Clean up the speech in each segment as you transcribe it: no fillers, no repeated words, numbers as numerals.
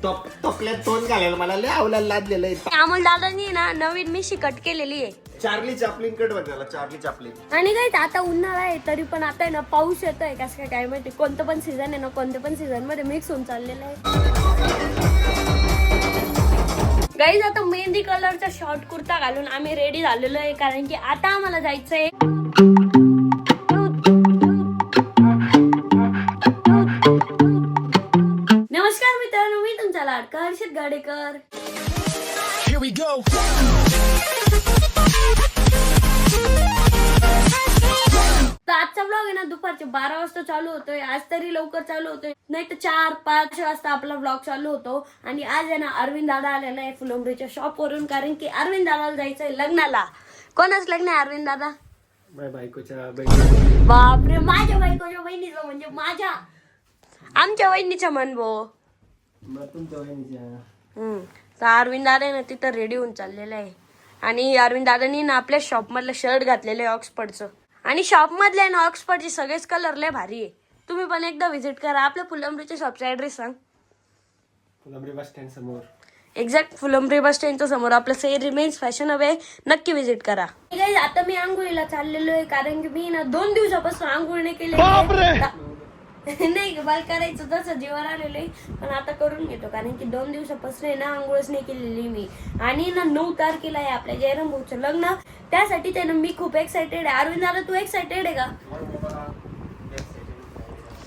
टोपल्यात तोंड घालायला मला लय आवलायला लादलेलं आहे. अमोल दादांनी ना नवीन मिशी कट केलेली आहे. चार्ली चॅपलिन कट बघायला चार्ली चॅपलिन. आणि काय आता उन्हाळा आहे तरी पण आता आहे ना पाऊस येतोय कसं काय माहिती. कोणतं पण सीझन आहे ना कोणत्या पण सीझन मध्ये मिक्स होऊन चाललेलं आहे. गाईज आता मेहंदी कलरचा शॉर्ट कुर्ता घालून आम्ही रेडी झालेलो आहे कारण की आता आम्हाला जायचंय नमस्कार मित्रांनो, मी तुमचा लाडका Harshad Gadekar. Here we go. तर आजचा ब्लॉग आहे ना दुपारचे 12 वाजता चालू होतोय. आज तरी लवकर चालू होतोय, नाही तर 4-5 वाजता आपला ब्लॉग चालू होतो. आणि आज आहे ना अरविंद दादा आलेला आहे फुलंब्रीच्या शॉप वरून कारण की अरविंद दादाला जायचंय लग्नाला. कोणाच लग्न आहे अरविंद दादा? बायकोच्या बापरे, माझ्या बायकोच्या बहिणीचं म्हणजे आमच्या वहिनीच्या म्हण भो. तुमच्या बहिणीच्या. तर अरविंद दादा ना तिथं रेडी होऊन चाललेलं आहे. आणि अरविंद दादानी ना आपल्या शॉप मधलं शर्ट घातलेलं आहे ऑक्सफर्डचं. आणि शॉप मधले ना ऑक्सफर्डचे सगळेच कलर लय भारी आहे. तुम्ही पण एकदा व्हिजिट करा. आपल्या फुलंब्रीच्या शॉपचा ऍड्रेस सांग. फुलंब्री बस स्टँड समोर. एक्झॅक्ट फुलंब्री बस स्टँडच्या समोर आपलं से रिमेन्स फॅशन हवे. नक्की व्हिजिट करा. आता मी आंघोळीला चाललेलो आहे कारण की मी ना 2 दिवसापासून आंघोळ नाही केली. नाही बाल करायचं तसं जीवावर आलेलं आहे पण आता करून घेतो कारण की 2 दिवसापासून आहे ना आंघोळच नाही केलेली मी. आणि ना 9 तारखेला आहे आपल्या जयराम भाऊचं लग्न. त्यासाठी ते ना मी खूप एक्साइटेड आहे. अरविंद दादा तू एक्साइटेड आहे का?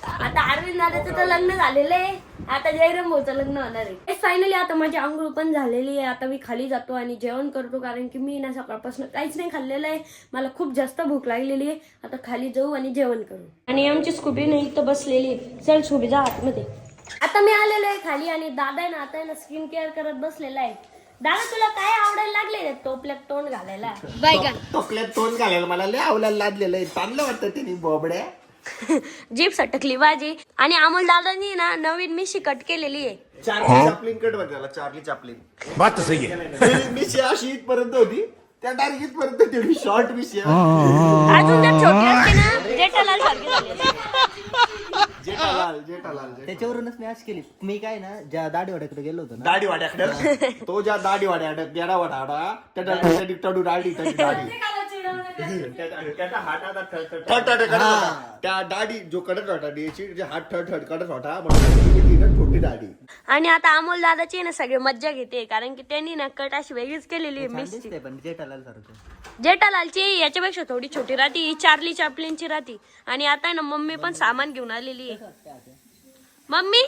आता अरविंद दादाचं तर लग्न झालेलं आहे, आता जयराम भाऊचं लग्न होणार आहे. फायनली आता माझी आंघोळ पण झालेली आहे. आता मी खाली जातो आणि जेवण करतो कारण की मी ना सकाळपासून काहीच नाही खाल्लेलं आहे. मला खूप जास्त भूक लागलेली आहे. आता खाली जाऊ आणि जेवण करू. आणि आमची स्कूटी नाही इथं बसलेली आहे. चल स्कूटी जा आतमध्ये. आता मी आलेलो आहे खाली आणि दादा आहे ना आता आहे ना स्किन केअर करत बसलेला आहे. दादा तुला काय आवडायला लागले टोपल्यात तोंड घालायला? टोपल्यात तोंड घालायला मला लय आवलायला लादलेलं आहे. चांगलं वाटतं तिने बोबड्या. जीप सटकली भाजी. आणि अमोल दादांनी ना नवीन मिशी कट केलेली आहे. चार्ली चॅपलिन कट बघायला चार्ली चॅपलिन. बात तो सही है. मिशी अशी इथपर्यंत होती, त्या डायरेक्ट इथपर्यंत ठेवली. शॉर्ट मिशी. अजून जर छोटी असते ना जेठालाल सारखी झाली असती. जेठालाल. त्याच्यावरूनच मी आज केली. मी काय ना ज्या दाढीवाड्याकडे गेलो होतो ना, दाढी वाड्याकडे तो ज्या दाढी वाड्याकडे गेला वाडा त्या टडू दाढी त्याची दाढी त्याचा हात त्या दाढी जो कडत होता याची जे हात ठड कडत होता म्हणून छोटी दाढी. आणि आता अमोल दादाची ना सगळे मज्जा घेते कारण की त्यांनी ना कट अशी वेगळीच केलेली आहे. मिस दिसते पण जेठालाल सारखं. जेठालालची याच्यापेक्षा थोडी छोटी राहती, चार्ली चॅपलिनची राहती. आणि आता ना मम्मी पण सामान घेऊन आलेली आहे. मम्मी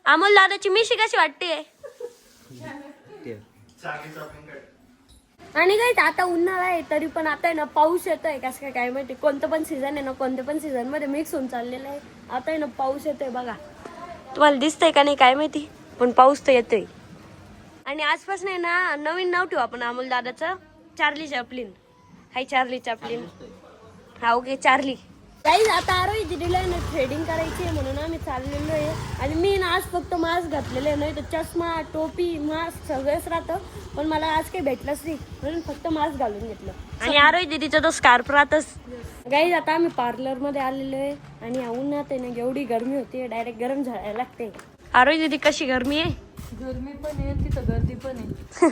अमोल दादाची मिशी कशी वाटते? आणि काय आता उन्हाळा आहे तरी पण आता आहे ना पाऊस येतोय कसं काय माहिती. कोणतं पण सीझन आहे ना कोणत्या पण सीझन मध्ये मिक्स होऊन चाललेलं आहे. आता आहे ना पाऊस येतोय बघा. तुम्हाला दिसतंय का नाही काय माहिती पण पाऊस तर येतोय. आणि आजपासून आहे ना नवीन नाव ठेवू आपण अमोल दादाचं, चार्ली चॅपलिन. हाय चार्ली चॅपलिन. हा ओके चार्ली. काही आता आरोही दिदीला ना थ्रेडिंग करायची आहे म्हणून आम्ही चाललेलो आहे. आणि मी ना आज फक्त मास्क घातलेलं आहे, नाही तर चष्मा टोपी मास्क सगळंच राहतं पण मला आज काही भेटलंच नाही म्हणून फक्त मास्क घालून घेतलं. आणि आरोही दिदीचा तो स्कार्फ राहतच. गाईज आता आम्ही पार्लर मध्ये आलेलो आहे आणि या उन्हात आहे ना एवढी गरमी होती डायरेक्ट गरम झाडायला लागते. आरोही दिदी कशी गरमी आहे? गरमी पण आहे तिथं गर्दी पण आहे.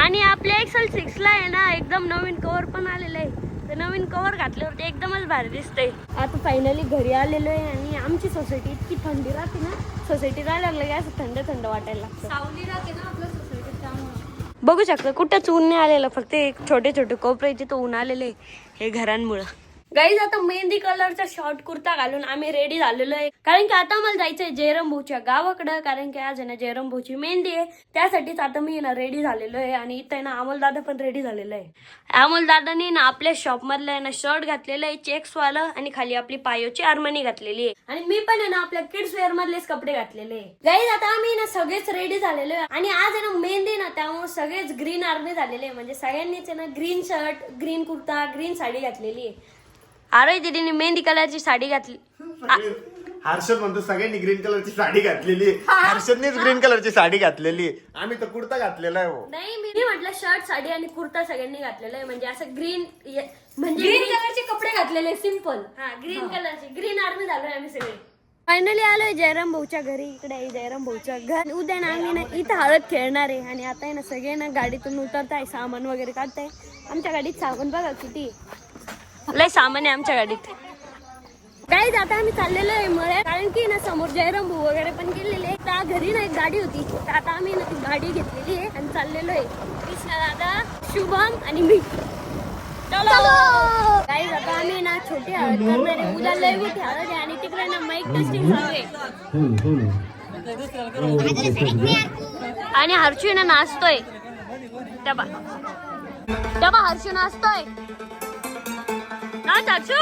आणि आपल्या एक्सेल 6 ला आहे ना एकदम नवीन कव्हर पण आलेलं आहे. तर नवीन कव्हर घातल्यावरती एकदमच भारी दिसतंय. आता फायनली घरी आलेलो आहे आणि आमची सोसायटी इतकी थंडी राहते ना, सोसायटीत राहायला लागलं असं थंड थंड वाटायला लागतं. सावली राहते ना आपल्या सोसायटीत त्यामुळे. बघू शकता कुठंच ऊन नाही आलेलं, फक्त एक छोटे छोटे कोपरे तिथं ऊन आलेले हे घरांमुळं. गाईज आता मेहंदी कलरचा शॉर्ट कुर्ता घालून आम्ही रेडी झालेलो आहे कारण की आता मला जायचंय जयराम भाऊच्या गावाकडं कारण की आज आहे ना जयराम भाऊची मेहंदी आहे. त्यासाठीच आता मी ना रेडी झालेलो आहे. आणि इथं ना अमोल दादा पण रेडी झालेला आहे. अमोल दादानी ना आपल्या शॉप मधलं आहे ना शर्ट घातलेलं आहे चेक्स वाला आणि खाली आपली पायोची आर्मनी घातलेली आहे. आणि मी पण आहे ना आपल्या किड्स वेअर मधलेच कपडे घातलेले आहे. गाईज आता आम्ही ना सगळेच रेडी झालेलो आहे आणि आज आहे ना मेहंदी ना त्यामुळे सगळेच ग्रीन आर्मी झालेले आहे. म्हणजे सगळ्यांनीच आहे ना green shirt green kurta green sari घातलेली आहे. आरोही दीदीने मेहंदी कलरची साडी घातली. हर्षद म्हणतो सगळ्यांनी ग्रीन कलरची साडी घातलेली. हर्षदनेच ग्रीन कलरची साडी घातलेली. आम्ही तर कुर्ता घातलेला आहे. नाही मी म्हटलं शर्ट साडी आणि कुर्ता सगळ्यांनी घातलेला आहे म्हणजे असं ग्रीन म्हणजे ग्रीन कलरचे कपडे घातलेले सिंपल. हा ग्रीन कलरची ग्रीन आर्मी झालोय आम्ही सगळे. फायनली आलोय जयराम भाऊच्या घरी. इकडे आहे जयराम भाऊचं घर. उद्या ना आम्ही ना इथं हळद खेळणार आहे आणि आता आहे ना सगळे ना गाडीतून उतरताय, सामान वगैरे काढताय. आमच्या गाडीत सामान बघा किती लय सामान आहे आमच्या गाडीत. काही आता आम्ही चाललेलो आहे मळे, कारण की ना समोर जयराम भाऊ वगैरे पण गेलेले. त्या घरी ना एक गाडी होती, तर आता आम्ही ना ती गाडी घेतलेली आहे आणि चाललेलो आहे. कृष्णा दादा, शुभम आणि मी. चलो काही आता आम्ही ना छोटी हळद करणार आहे. उद्या लय मोठी हळद आहे आणि तिकडे ना माईक टेस्टिंग चालू आहे. आणि हर्षू ना नाचतोय. डबा हर्षू नाचतोय. नाच हर्षू.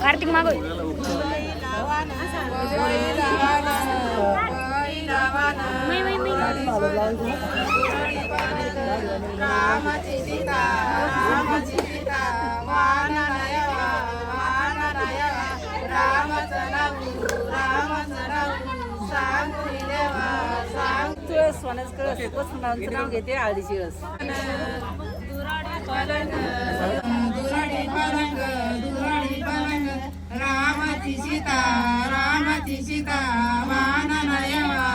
कार्तिक मागो. नाव घेते हळदीची रस. रामाची सीता वाननयवा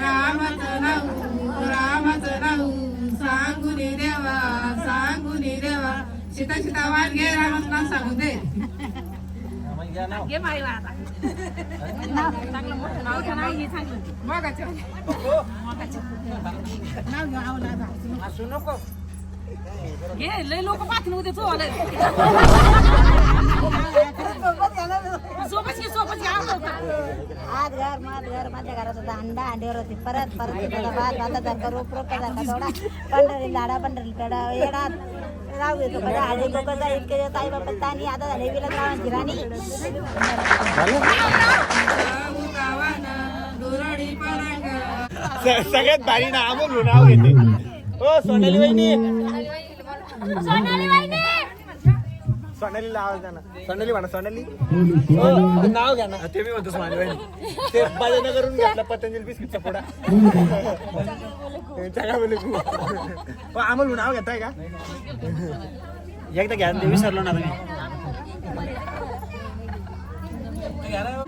रामचं नाऊ सांगुनी देवा सीता वान घे रामाचं नाव सांगून दे. घे माईला आता चांगलं मोठं नाव घ्या. नाव घे चांगलं मोगाचं नाव घ्या. आवला असू नको घे. लय लोक पाहतील उद्या तू आले आज घर माझ्या घरात होता. अंडा अंड्यावर होती. परत भात करू थोडा पंढरी लाडा पंढरी कडा येणार राहू येतो बघा. आधी लोक इतके ताई बाबा आणि आता झाले विला गावांची राणी. सगळ्यात भारी ना अमोल नाव घेते. ओ सोनाली वहिनी, सोनालीला आवाज द्या ना. सोनाली म्हणा. सोनाली नाव घ्या ना. ते मी म्हणतो सोनाली वहिनी. ते बाजना करून घेतला पतंजली बिस्किटचा पुडा. अमोल नाव घेताय का? एकदा घ्या. ते विसरलो ना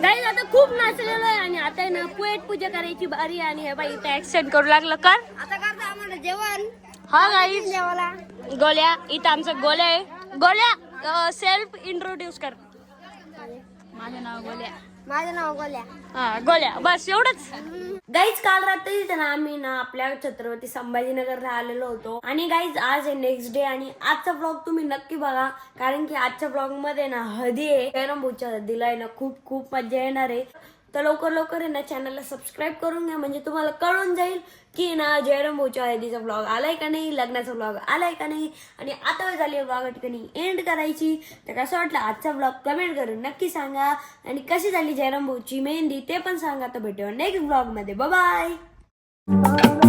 गाईज आता खूप नाचलेलो आहे आणि आता आहे ना पेट पूजा करायची बारी. आणि हे बाई इथे ऍक्सिडेंट करू लागलं. कर आता करता आम्हाला जेवण. हा गाईज गोल्या इथं आमचं गोल्या आहे. गोल्या सेल्फ इंट्रोड्यूस कर. माझं नाव गोल्या. माझं नाव गोल्या. हा गोल्या, बस एवढंच. गाईज काल रात्री ना आम्ही ना आपल्या छत्रपती संभाजीनगरला आलेलो होतो आणि गाईज आज आहे नेक्स्ट डे आणि आजचा ब्लॉग तुम्ही नक्की बघा कारण की आजच्या ब्लॉग मध्ये ना हळदी आहे. जयरामभाऊच्या हळदीला आहे ना खूप खूप मजा येणार आहे. तर लवकर लवकर आहे ना चॅनलला सबस्क्राईब करून घ्या म्हणजे तुम्हाला कळून जाईल की ना जयरामभाऊच्या हळदीचा ब्लॉग आलाय का नाही, लग्नाचा ब्लॉग आलाय का नाही. आणि आता वेळ झाली ब्लॉग ठिकाणी एंड करायची. तर कसं वाटलं आजचा ब्लॉग कमेंट करून नक्की सांगा आणि कशी झाली जयरामभाऊची मेहंदी ते पण सांगा. तर भेटूया नेक्स्ट ब्लॉग मध्ये. Bye bye.